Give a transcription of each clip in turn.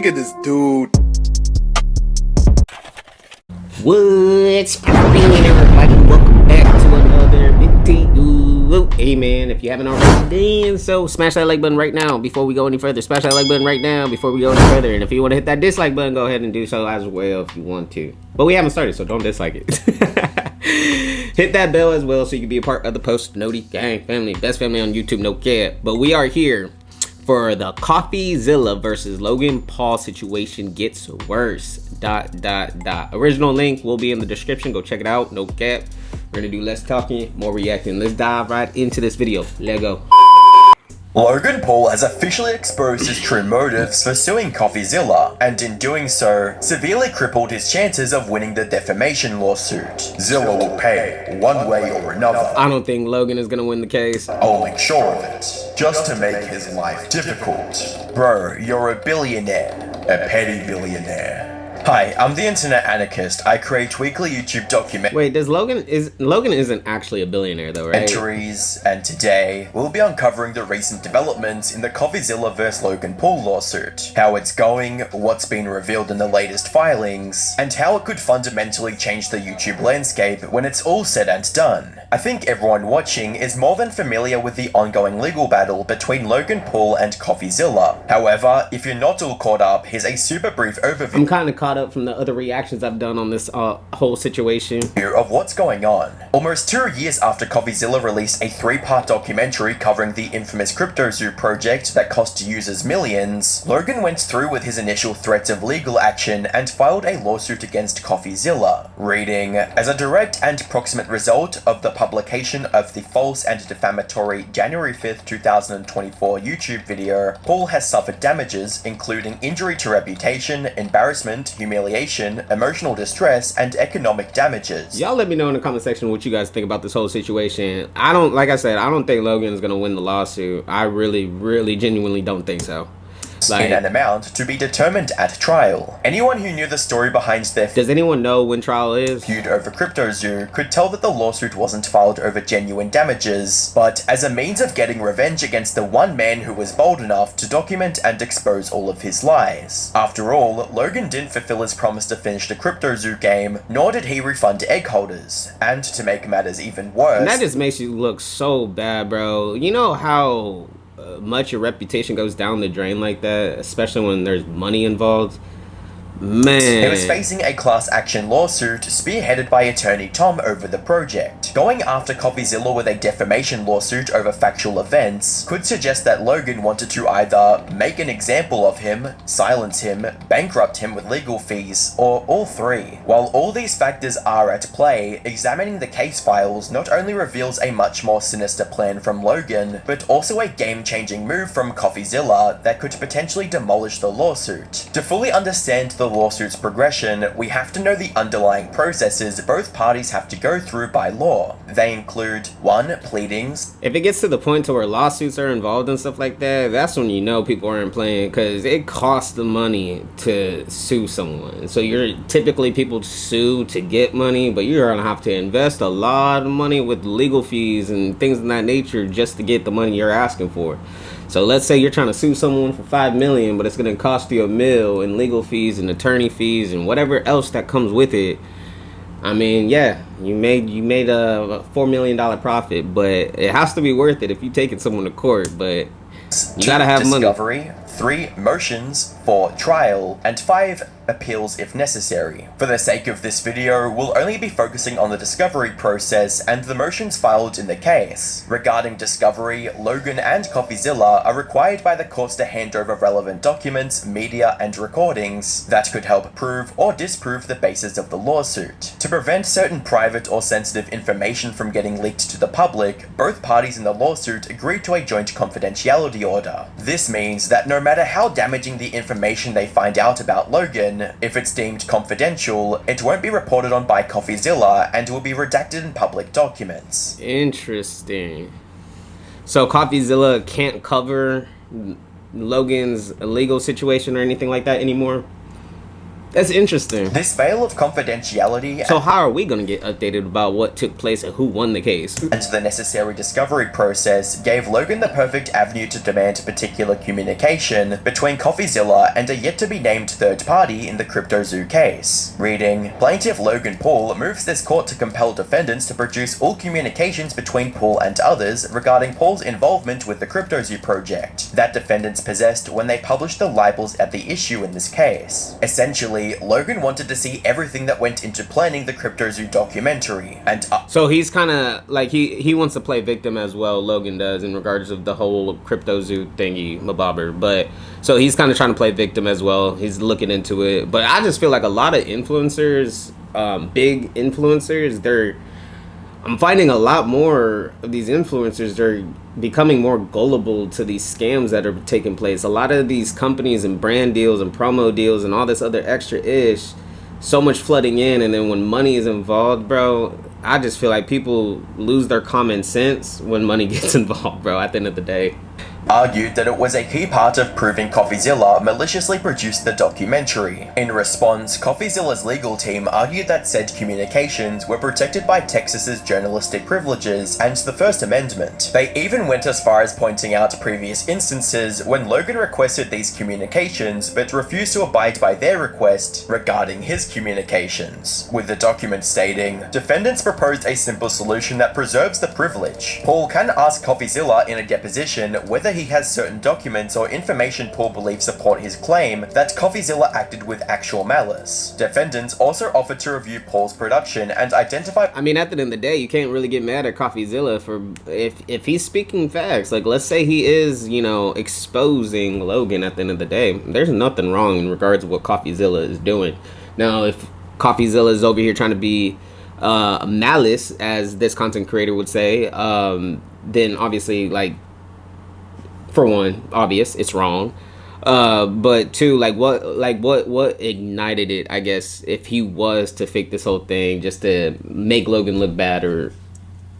Look at this dude. What's poppin', everybody? Welcome back to another video. Hey man, if you haven't already done so, smash that like button right now before we go any further. Smash that like button right now before we go any further. And if you want to hit that dislike button, go ahead and do so as well if you want to. But we haven't started, so don't dislike it. Hit that bell as well so you can be a part of the post noti gang family. Best family on YouTube, no cap. But we are here for the Coffeezilla versus Logan Paul situation gets worse. ... Original link will be in the description. Go check it out. No cap. We're gonna do less talking, more reacting. Let's dive right into this video. Let's go. Logan Paul has officially exposed his true motives for suing Coffeezilla, and in doing so, severely crippled his chances of winning the defamation lawsuit. Zilla will pay, one way or another. I don't think Logan is gonna win the case. I'll make sure of it, just to make his life difficult. Bro, you're a billionaire. A petty billionaire. Hi, I'm the internet anarchist. I create weekly YouTube documentaries. Wait, Logan isn't actually a billionaire though, right? And today we'll be uncovering the recent developments in the Coffeezilla vs Logan Paul lawsuit, how it's going, what's been revealed in the latest filings, and how it could fundamentally change the YouTube landscape when it's all said and done. I think everyone watching is more than familiar with the ongoing legal battle between Logan Paul and Coffeezilla. However, if you're not all caught up, here's a super brief overview. I'm kind of caught up from the other reactions I've done on this whole situation of what's going on. Almost 2 years after Coffeezilla released a 3-part documentary covering the infamous CryptoZoo project that cost users millions, Logan went through with his initial threats of legal action and filed a lawsuit against Coffeezilla, reading, "As a direct and proximate result of the publication of the false and defamatory January 5th, 2024 YouTube video, Paul has suffered damages including injury to reputation, embarrassment, humiliation, emotional distress, and economic damages." Y'all let me know in the comment section what you guys think about this whole situation. Like I said, I don't think Logan is gonna win the lawsuit. I really genuinely don't think so. In an amount to be determined at trial. Anyone who knew the story behind their Does anyone know when trial is? Feud over CryptoZoo could tell that the lawsuit wasn't filed over genuine damages, but as a means of getting revenge against the one man who was bold enough to document and expose all of his lies. After all, Logan didn't fulfill his promise to finish the CryptoZoo game, nor did he refund egg holders. And to make matters even worse... And that just makes you look so bad, bro. You know how much your reputation goes down the drain like that, especially when there's money involved? Man. He was facing a class action lawsuit spearheaded by attorney Tom over the project. Going after Coffeezilla with a defamation lawsuit over factual events could suggest that Logan wanted to either make an example of him, silence him, bankrupt him with legal fees, or all three. While all these factors are at play, examining the case files not only reveals a much more sinister plan from Logan, but also a game-changing move from Coffeezilla that could potentially demolish the lawsuit. To fully understand the lawsuit's progression, we have to know the underlying processes both parties have to go through by law. They include 1. Pleadings. If it gets to the point to where lawsuits are involved and stuff like that, that's when you know people aren't playing, because it costs the money to sue someone. So typically people sue to get money, but you're gonna have to invest a lot of money with legal fees and things of that nature just to get the money you're asking for. So let's say you're trying to sue someone for $5 million, but it's going to cost you $1 million in legal fees and attorney fees and whatever else that comes with it. I mean, yeah, you made a $4 million profit, but it has to be worth it if you're taking someone to court. But you gotta have discovery, money. 3. Motions, 4. Trial, and 5. Appeals if necessary. For the sake of this video, we'll only be focusing on the discovery process and the motions filed in the case. Regarding discovery, Logan and Coffeezilla are required by the courts to hand over relevant documents, media, and recordings that could help prove or disprove the basis of the lawsuit. To prevent certain private or sensitive information from getting leaked to the public, both parties in the lawsuit agreed to a joint confidentiality order. This means that no matter how damaging the information they find out about Logan, if it's deemed confidential, it won't be reported on by Coffeezilla and will be redacted in public documents. Interesting. So Coffeezilla can't cover Logan's legal situation or anything like that anymore? That's interesting. This veil of confidentiality So how are we going to get updated about what took place and who won the case? and the necessary discovery process gave Logan the perfect avenue to demand particular communication between Coffeezilla and a yet-to-be-named third party in the CryptoZoo case. Reading, Plaintiff Logan Paul moves this court to compel defendants to produce all communications between Paul and others regarding Paul's involvement with the CryptoZoo project that defendants possessed when they published the libels at the issue in this case. Essentially, Logan wanted to see everything that went into planning the CryptoZoo documentary, and so he's kind of like he wants to play victim as well. Logan does in regards of the whole CryptoZoo thingy mabobber, but so he's kind of trying to play victim as well. He's looking into it, but I just feel like a lot of influencers, big influencers, I'm finding a lot more of these influencers, they're becoming more gullible to these scams that are taking place. A lot of these companies and brand deals and promo deals and all this other extra ish, so much flooding in, and then when money is involved, bro, I just feel like people lose their common sense when money gets involved, bro, at the end of the day. Argued that it was a key part of proving Coffeezilla maliciously produced the documentary. In response, Coffeezilla's legal team argued that said communications were protected by Texas's journalistic privileges and the First Amendment. They even went as far as pointing out previous instances when Logan requested these communications but refused to abide by their request regarding his communications, with the document stating, defendants proposed a simple solution that preserves the privilege. Paul can ask Coffeezilla in a deposition whether he has certain documents or information Paul believes support his claim that Coffeezilla acted with actual malice. Defendants also offered to review Paul's production and identify... I mean, at the end of the day, you can't really get mad at Coffeezilla for if he's speaking facts. Like, let's say he is, you know, exposing Logan at the end of the day. There's nothing wrong in regards to what Coffeezilla is doing. Now, if Coffeezilla is over here trying to be malice, as this content creator would say, then obviously, like, for one, obvious, it's wrong. But two, what ignited it, I guess, if he was to fake this whole thing just to make Logan look bad or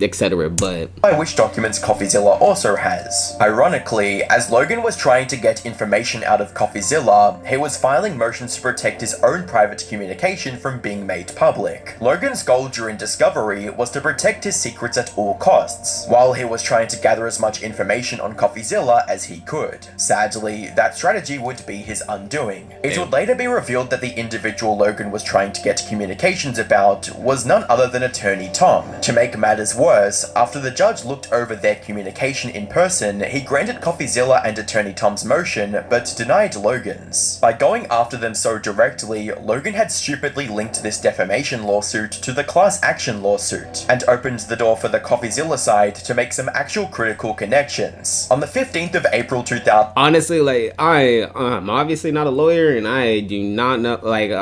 etc. But by which documents Coffeezilla also has. Ironically, as Logan was trying to get information out of Coffeezilla, he was filing motions to protect his own private communication from being made public. Logan's goal during discovery was to protect his secrets at all costs, while he was trying to gather as much information on Coffeezilla as he could. Sadly, that strategy would be his undoing. It would later be revealed that the individual Logan was trying to get communications about was none other than attorney Tom. To make matters worse, after the judge looked over their communication in person, he granted Coffeezilla and attorney Tom's motion, but denied Logan's. By going after them so directly, Logan had stupidly linked this defamation lawsuit to the class action lawsuit, and opened the door for the Coffeezilla side to make some actual critical connections. On the 15th of April 2000... honestly, like, I'm obviously not a lawyer, and I do not know, like,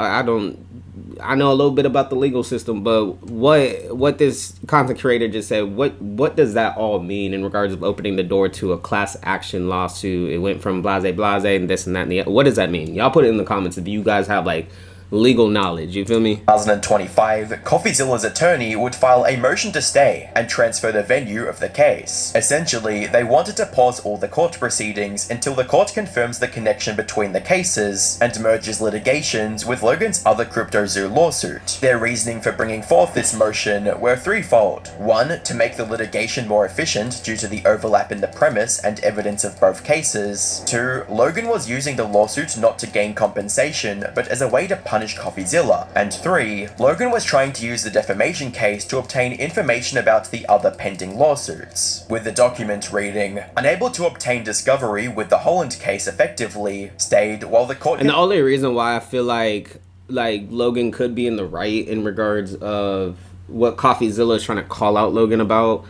I know a little bit about the legal system, but what this content creator just said, what does that all mean in regards of opening the door to a class action lawsuit? It went from blase and this and that and the other. What does that mean? Y'all put it in the comments if you guys have like legal knowledge, you feel me? 2025, Coffeezilla's attorney would file a motion to stay and transfer the venue of the case. Essentially, they wanted to pause all the court proceedings until the court confirms the connection between the cases and merges litigations with Logan's other CryptoZoo lawsuit. Their reasoning for bringing forth this motion were threefold. One, to make the litigation more efficient due to the overlap in the premise and evidence of both cases. Two, Logan was using the lawsuit not to gain compensation, but as a way to punish Coffeezilla. And three, Logan was trying to use the defamation case to obtain information about the other pending lawsuits. With the document reading, unable to obtain discovery with the Holland case effectively, stayed while the court... And the only reason why I feel like Logan could be in the right in regards of what Coffeezilla is trying to call out Logan about,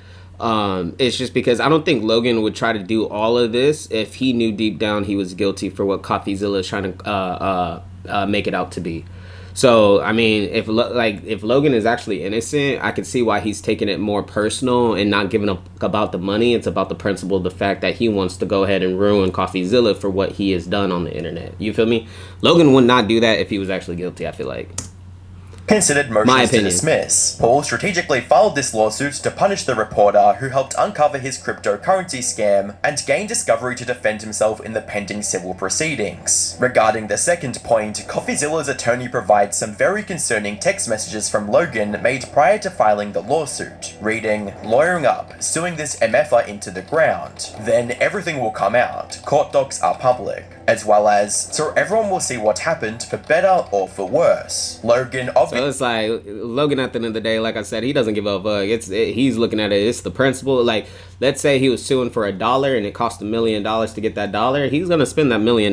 it's just because I don't think Logan would try to do all of this if he knew deep down he was guilty for what Coffeezilla is trying to make it out to be. So I mean, if Logan is actually innocent, I can see why he's taking it more personal and not giving up about the money. It's about the principle, the fact that he wants to go ahead and ruin Coffeezilla for what he has done on the internet. You feel me? Logan would not do that if he was actually guilty, I feel like. considered motions to dismiss. Paul strategically filed this lawsuit to punish the reporter who helped uncover his cryptocurrency scam and gain discovery to defend himself in the pending civil proceedings. Regarding the second point, Coffeezilla's attorney provides some very concerning text messages from Logan made prior to filing the lawsuit, reading, "Lawyering up, suing this MFer into the ground. Then everything will come out. Court docs are public." As well as, "So everyone will see what happened for better or for worse." Logan obviously... So it's like, Logan at the end of the day, like I said, he doesn't give a fuck. He's looking at it, it's the principle. Like, let's say he was suing for $1 and it cost $1 million to get that dollar. He's gonna spend that $1 million.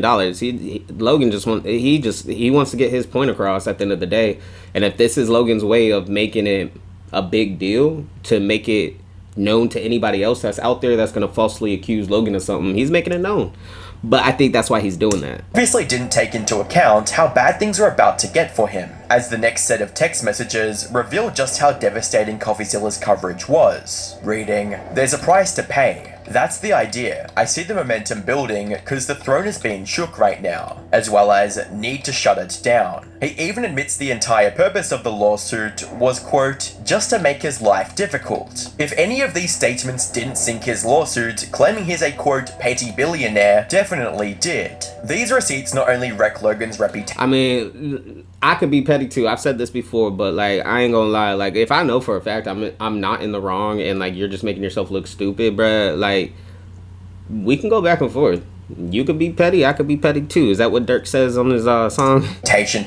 Logan he wants to get his point across at the end of the day. And if this is Logan's way of making it a big deal to make it known to anybody else that's out there that's gonna falsely accuse Logan of something, he's making it known. But I think that's why he's doing that. Obviously didn't take into account how bad things were about to get for him, as the next set of text messages reveal just how devastating Coffeezilla's coverage was. Reading, "There's a price to pay. That's the idea. I see the momentum building because the throne is being shook right now," as well as "need to shut it down." He even admits the entire purpose of the lawsuit was, quote, "just to make his life difficult." If any of these statements didn't sink his lawsuit, claiming he's a, quote, "petty billionaire," definitely did. These receipts not only wreck Logan's reputation... I mean, I could be petty too. I've said this before, but like, I ain't gonna lie. Like, if I know for a fact I'm not in the wrong and like you're just making yourself look stupid, bruh, like, we can go back and forth. You could be petty, I could be petty too. Is that what Dirk says on his song?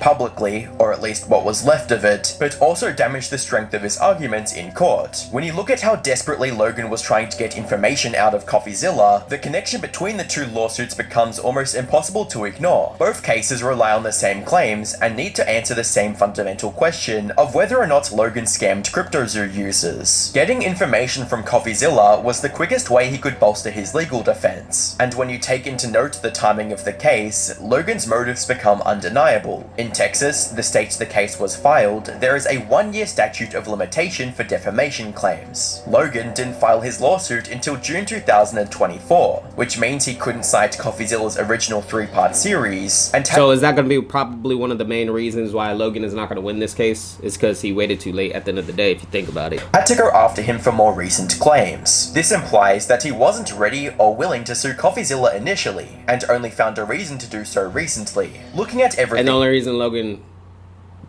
Publicly, or at least what was left of it, but also damaged the strength of his arguments in court. When you look at how desperately Logan was trying to get information out of Coffeezilla, the connection between the two lawsuits becomes almost impossible to ignore. Both cases rely on the same claims and need to answer the same fundamental question of whether or not Logan scammed CryptoZoo users. Getting information from Coffeezilla was the quickest way he could bolster his legal defense, and when you take into note the timing of the case, Logan's motives become undeniable. In Texas, the state the case was filed, there is a 1-year statute of limitation for defamation claims. Logan didn't file his lawsuit until June 2024, which means he couldn't cite Coffeezilla's original 3-part series. And so is that going to be probably one of the main reasons why Logan is not going to win this case? Is because he waited too late at the end of the day, if you think about it. Had to go after him for more recent claims. This implies that he wasn't ready or willing to sue Coffeezilla initially, and only found a reason to do so recently. Looking at everything... And the only reason Logan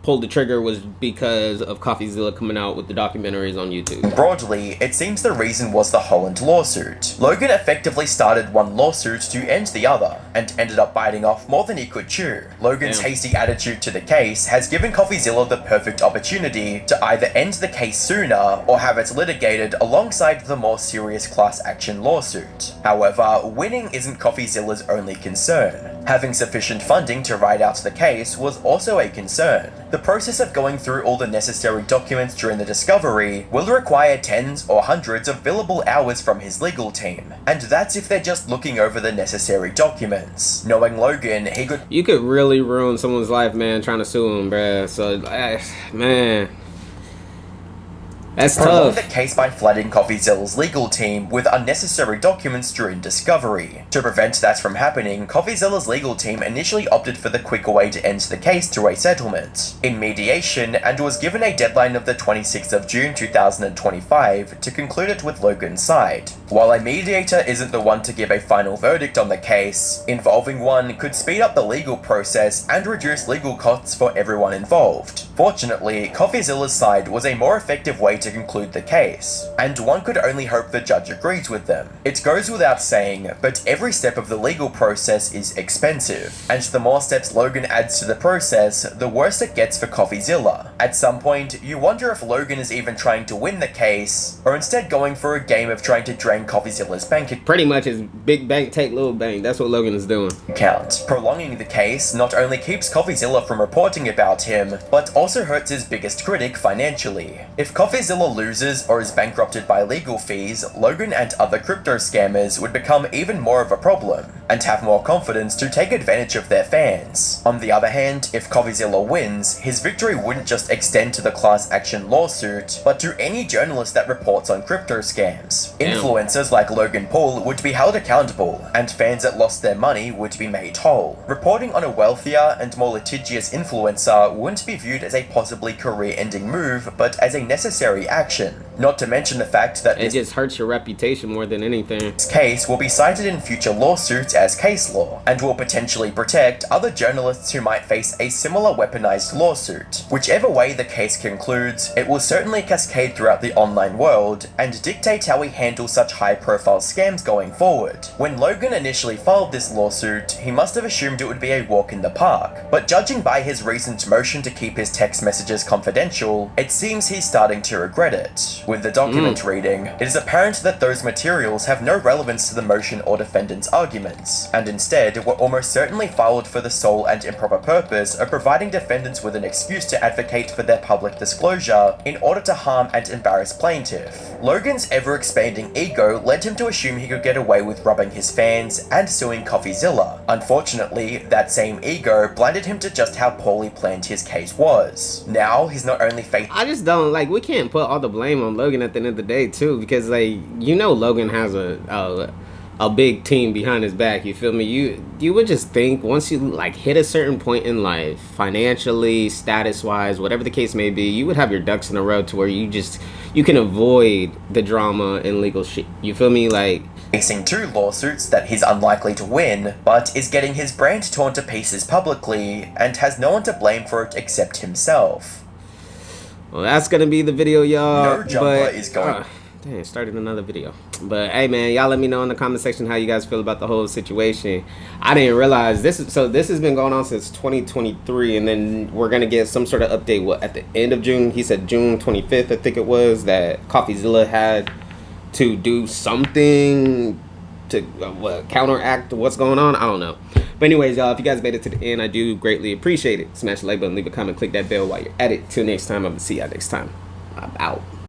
pulled the trigger was because of Coffeezilla coming out with the documentaries on YouTube. Broadly, it seems the reason was the Holland lawsuit. Logan effectively started one lawsuit to end the other, and ended up biting off more than he could chew. Logan's hasty attitude to the case has given Coffeezilla the perfect opportunity to either end the case sooner, or have it litigated alongside the more serious class action lawsuit. However, winning isn't Coffeezilla's only concern. Having sufficient funding to ride out the case was also a concern. The process of going through all the necessary documents during the discovery will require tens or hundreds of billable hours from his legal team, and that's if they're just looking over the necessary documents. Knowing Logan, he could... You could really ruin someone's life, man, trying to sue him, bruh. So, man... That's prolong tough. the case by flooding Coffeezilla's legal team with unnecessary documents during discovery. To prevent that from happening, Coffeezilla's legal team initially opted for the quicker way to end the case through a settlement in mediation, and was given a deadline of the 26th of June 2025 to conclude it with Logan's side. While a mediator isn't the one to give a final verdict on the case, involving one could speed up the legal process and reduce legal costs for everyone involved. Fortunately, Coffeezilla's side was a more effective way to conclude the case, and one could only hope the judge agrees with them. It goes without saying, but every step of the legal process is expensive, and the more steps Logan adds to the process, the worse it gets for Coffeezilla. At some point, you wonder if Logan is even trying to win the case, or instead going for a game of trying to drain Coffeezilla's bank account. Pretty much is big bank take little bank. That's what Logan is doing. Prolonging the case not only keeps Coffeezilla from reporting about him, but also hurts his biggest critic financially. If Coffeezilla loses or is bankrupted by legal fees, Logan and other crypto scammers would become even more of a problem, and have more confidence to take advantage of their fans. On the other hand, if Coffeezilla wins, his victory wouldn't just just extend to the class action lawsuit, but to any journalist that reports on crypto scams. Influencers like Logan Paul would be held accountable, and fans that lost their money would be made whole. Reporting on a wealthier and more litigious influencer wouldn't be viewed as a possibly career-ending move, but as a necessary action. Not to mention the fact that it just hurts your reputation more than anything. This case will be cited in future lawsuits as case law, and will potentially protect other journalists who might face a similar weaponized lawsuit. Whichever way the case concludes, it will certainly cascade throughout the online world, and dictate how we handle such high-profile scams going forward. When Logan initially filed this lawsuit, he must have assumed it would be a walk in the park, but judging by his recent motion to keep his text messages confidential, it seems he's starting to regret it. With the document reading, it is apparent that those materials have no relevance to the motion or defendant's arguments, and instead were almost certainly filed for the sole and improper purpose of providing defendants with an excuse to advocate for their public disclosure in order to harm and embarrass plaintiff. Logan's ever-expanding ego led him to assume he could get away with robbing his fans and suing Coffeezilla. Unfortunately, that same ego blinded him to just how poorly planned his case was. Now, he's not only facing— I just don't, like, we can't put all the blame on Logan at the end of the day, too, because, like, you know Logan has a big team behind his back, you feel me? You would just think once you, like, hit a certain point in life, financially, status-wise, whatever the case may be, you would have your ducks in a row to where you can avoid the drama and legal shit, you feel me? Like, facing 2 lawsuits that he's unlikely to win, but is getting his brand torn to pieces publicly, and has no one to blame for it except himself. Well, that's gonna be the video, y'all. No jumper is going. Dang, started another video. But hey, man, y'all let me know in the comment section how you guys feel about the whole situation. I didn't realize this has been going on since 2023, and then we're gonna get some sort of update. At the end of June? He said June 25th, I think it was, that Coffeezilla had to do something to counteract what's going on. I don't know. But anyways, y'all, if you guys made it to the end, I do greatly appreciate it. Smash the like button, leave a comment, click that bell while you're at it. Till next time, I'm gonna see y'all next time. I'm out.